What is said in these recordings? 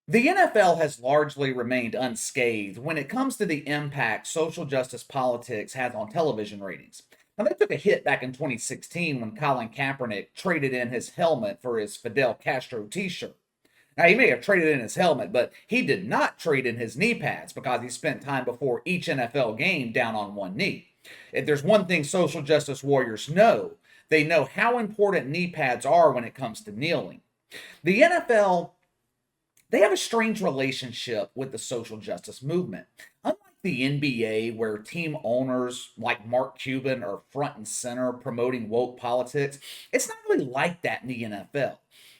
The NFL has largely remained unscathed when it comes to the impact social justice politics has on television ratings. Now, they took a hit back in 2016 when Colin Kaepernick traded in his helmet for his Fidel Castro t shirt. Now, he may have traded in his helmet, but he did not trade in his knee pads because he spent time before each NFL game down on one knee. If there's one thing social justice warriors know, they know how important knee pads are when it comes to kneeling. The NFL, they have a strange relationship with the social justice movement. Unlike the NBA, where team owners like Mark Cuban are front and center promoting woke politics, it's not really like that in the NFL.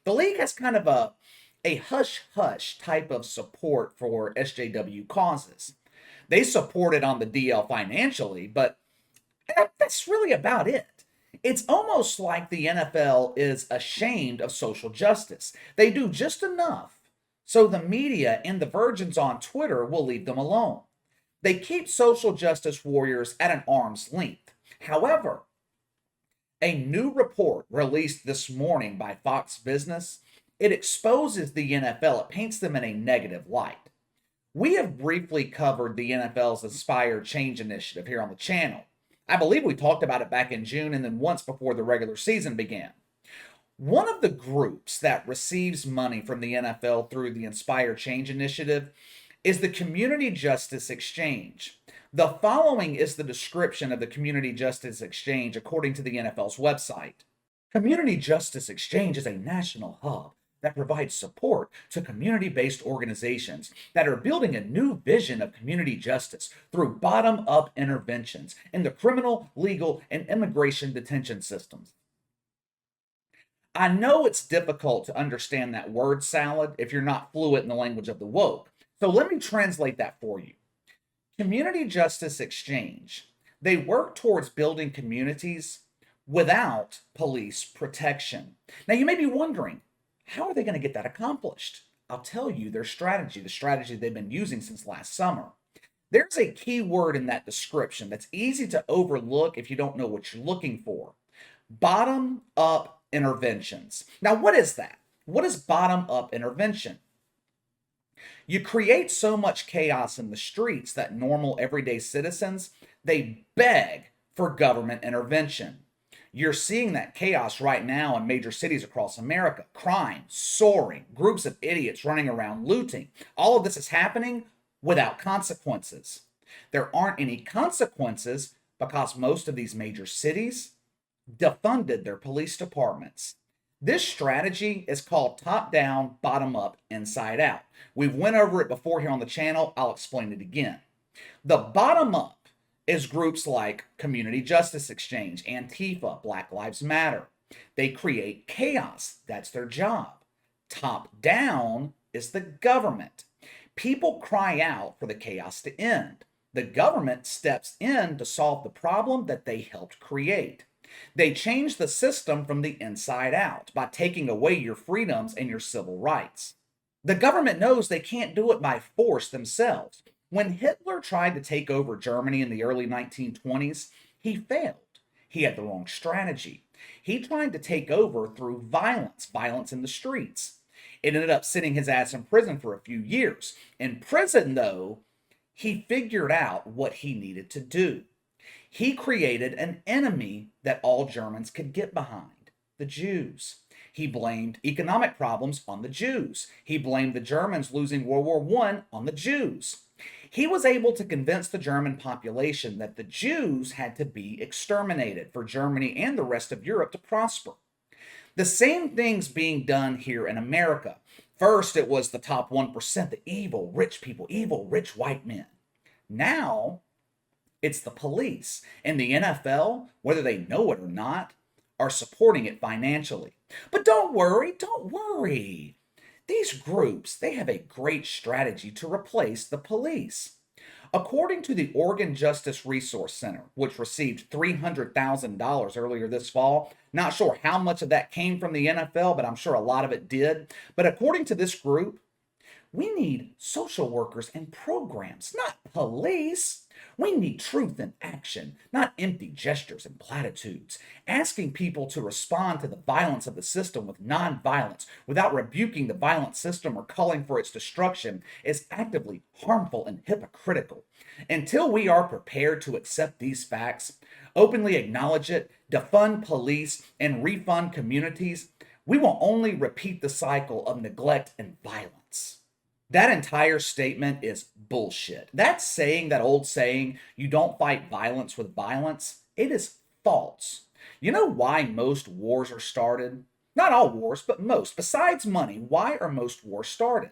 The league has kind of a hush hush type of support for SJW causes. They support it on the DL financially, but that's really about it. It's almost like the NFL is ashamed of social justice. They do just enough so the media and the virgins on Twitter will leave them alone. They keep social justice warriors at an arm's length. However, a new report released this morning by Fox Business, it exposes the NFL. It paints them in a negative light. We have briefly covered the NFL's Inspire Change initiative here on the channel. I believe we talked about it back in June and then once before the regular season began. One of the groups that receives money from the NFL through the Inspire Change initiative is the Community Justice Exchange. The following is the description of the Community Justice Exchange according to the NFL's website. Community Justice Exchange is a national hub that provides support to community-based organizations that are building a new vision of community justice through bottom-up interventions in the criminal, legal, and immigration detention systems. I know it's difficult to understand that word salad if you're not fluent in the language of the woke, so let me translate that for you. Community Justice Exchange, they work towards building communities without police protection. Now, you may be wondering, how are they going to get that accomplished? I'll tell you their strategy, the strategy they've been using since last summer. There's a key word in that description that's easy to overlook if you don't know what you're looking for. Bottom up interventions. Now, what is that? What is bottom up intervention? You create so much chaos in the streets that normal everyday citizens, they beg for government intervention. You're seeing that chaos right now in major cities across America. Crime soaring, groups of idiots running around looting. All of this is happening without consequences. There aren't any consequences because most of these major cities defunded their police departments. This strategy is called top down, bottom up, inside out. We've went over it before here on the channel. I'll explain it again. The bottom up is groups like Community Justice Exchange, Antifa, Black Lives Matter. They create chaos. That's their job. Top down is the government. People cry out for the chaos to end. The government steps in to solve the problem that they helped create. They change the system from the inside out by taking away your freedoms and your civil rights. The government knows they can't do it by force themselves. When Hitler tried to take over Germany in the early 1920s, he failed. He had the wrong strategy. He tried to take over through violence in the streets. It ended up sitting his ass in prison for a few years. In prison, though, he figured out what he needed to do. He created an enemy that all Germans could get behind, the Jews. He blamed economic problems on the Jews. He blamed the Germans losing World War I on the Jews. He was able to convince the German population that the Jews had to be exterminated for Germany and the rest of Europe to prosper. The same thing's being done here in America. First, it was the top 1%, the evil rich people, evil rich white men. Now, it's the police. And the NFL, whether they know it or not, are supporting it financially. But don't worry. These groups, they have a great strategy to replace the police. According to the Oregon Justice Resource Center, which received $300,000 earlier this fall, not sure how much of that came from the NFL, but I'm sure a lot of it did. But according to this group, We need social workers and programs, not police. We need truth and action, not empty gestures and platitudes. Asking people to respond to the violence of the system with nonviolence without rebuking the violent system or calling for its destruction is actively harmful and hypocritical. Until we are prepared to accept these facts, openly acknowledge it, defund police, and refund communities, we will only repeat the cycle of neglect and violence. That entire statement is bullshit. That saying, that old saying, you don't fight violence with violence, it is false. You know why most wars are started? Not all wars, but most. Besides money, why are most wars started?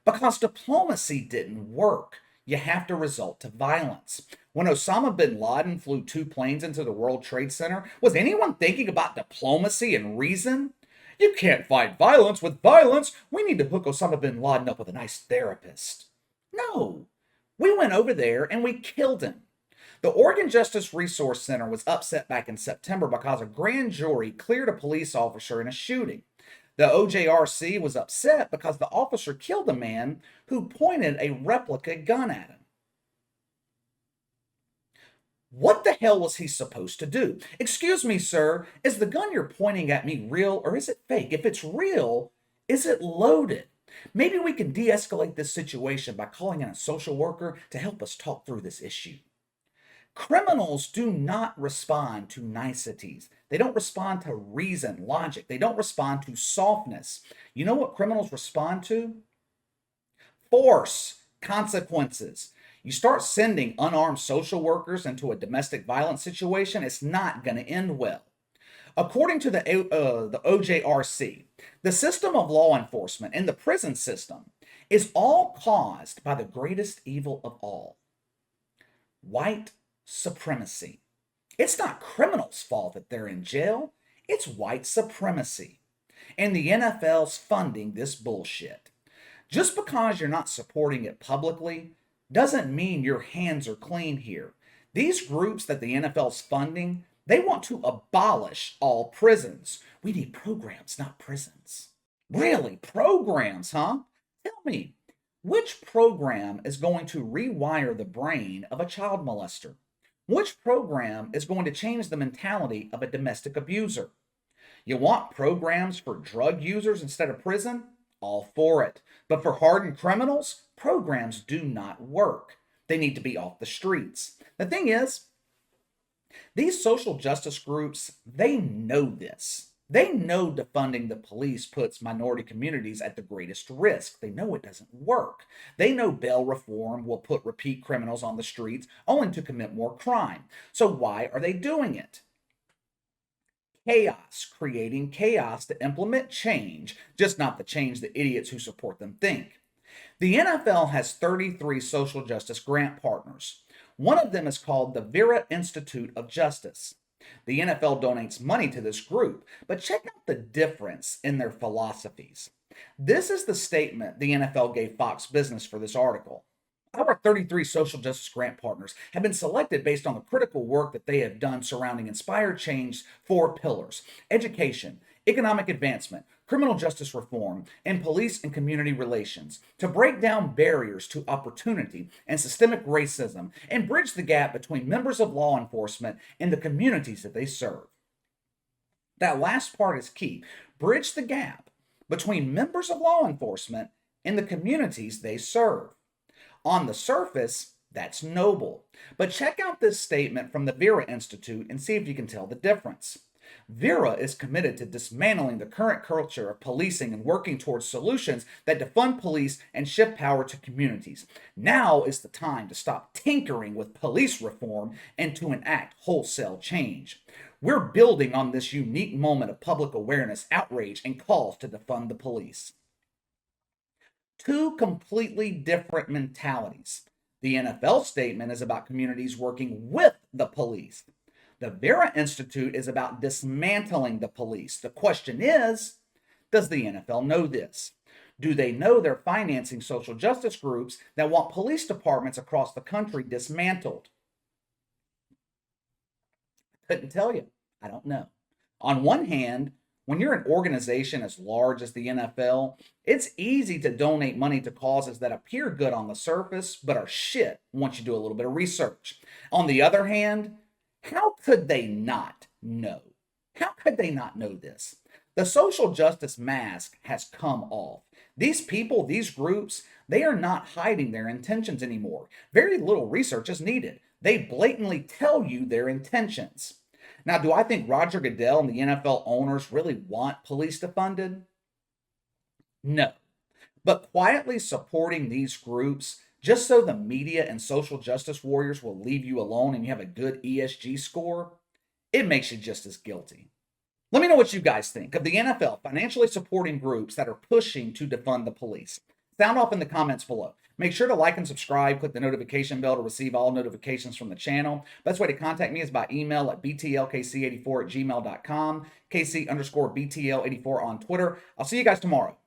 Because diplomacy didn't work. You have to resort to violence. When Osama bin Laden flew 2 planes into the World Trade Center, was anyone thinking about diplomacy and reason? You can't fight violence with violence. We need to hook Osama bin Laden up with a nice therapist. No. We went over there and we killed him. The Oregon Justice Resource Center was upset back in September because a grand jury cleared a police officer in a shooting. The OJRC was upset because the officer killed a man who pointed a replica gun at him. What the hell was he supposed to do? Excuse me, sir, is the gun you're pointing at me real or is it fake? If it's real, is it loaded? Maybe we can de escalate this situation by calling in a social worker to help us talk through this issue. Criminals do not respond to niceties. They don't respond to reason, logic. They don't respond to softness. You know what criminals respond to? Force, consequences. You start sending unarmed social workers into a domestic violence situation, it's not going to end well. According to the OJRC, the system of law enforcement and the prison system is all caused by the greatest evil of all, white supremacy. It's not criminals' fault that they're in jail, it's white supremacy. And the NFL's funding this bullshit. Just because you're not supporting it publicly doesn't mean your hands are clean here. These groups that the NFL's funding, they want to abolish all prisons. We need programs, not prisons. Really? Programs, huh? Tell me, which program is going to rewire the brain of a child molester? Which program is going to change the mentality of a domestic abuser? You want programs for drug users instead of prison? All for it. But for hardened criminals, programs do not work. They need to be off the streets. The thing is, these social justice groups, they know this. They know defunding the police puts minority communities at the greatest risk. They know it doesn't work. They know bail reform will put repeat criminals on the streets only to commit more crime. So why are they doing it? Chaos, creating chaos to implement change, just not the change the idiots who support them think. The NFL has 33 social justice grant partners. One of them is called the Vera Institute of Justice. The NFL donates money to this group, but check out the difference in their philosophies. This is the statement the NFL gave Fox Business for this article. Our 33 social justice grant partners have been selected based on the critical work that they have done surrounding Inspired Change's 4 pillars: education, economic advancement, criminal justice reform, and police and community relations, to break down barriers to opportunity and systemic racism and bridge the gap between members of law enforcement and the communities that they serve. That last part is key. Bridge the gap between members of law enforcement and the communities they serve. On the surface, that's noble. But check out this statement from the Vera Institute and see if you can tell the difference. Vera is committed to dismantling the current culture of policing and working towards solutions that defund police and shift power to communities. Now is the time to stop tinkering with police reform and to enact wholesale change. We're building on this unique moment of public awareness, outrage, and calls to defund the police. 2 completely different mentalities. The NFL statement is about communities working with the police. The Vera Institute is about dismantling the police. The question is, does the NFL know this? Do they know they're financing social justice groups that want police departments across the country dismantled? I couldn't tell you. I don't know. On one hand, When you're an organization as large as the NFL, it's easy to donate money to causes that appear good on the surface, but are shit once you do a little bit of research. On the other hand, how could they not know? How could they not know this? The social justice mask has come off. These people, these groups, they are not hiding their intentions anymore. Very little research is needed. They blatantly tell you their intentions. Now, do I think Roger Goodell and the NFL owners really want police defunded? No. But quietly supporting these groups just so the media and social justice warriors will leave you alone and you have a good ESG score, it makes you just as guilty. Let me know what you guys think of the NFL financially supporting groups that are pushing to defund the police. Sound off in the comments below. Make sure to like and subscribe. Click the notification bell to receive all notifications from the channel. Best way to contact me is by email at btlkc84@gmail.com, KC_BTL84 on Twitter. I'll see you guys tomorrow.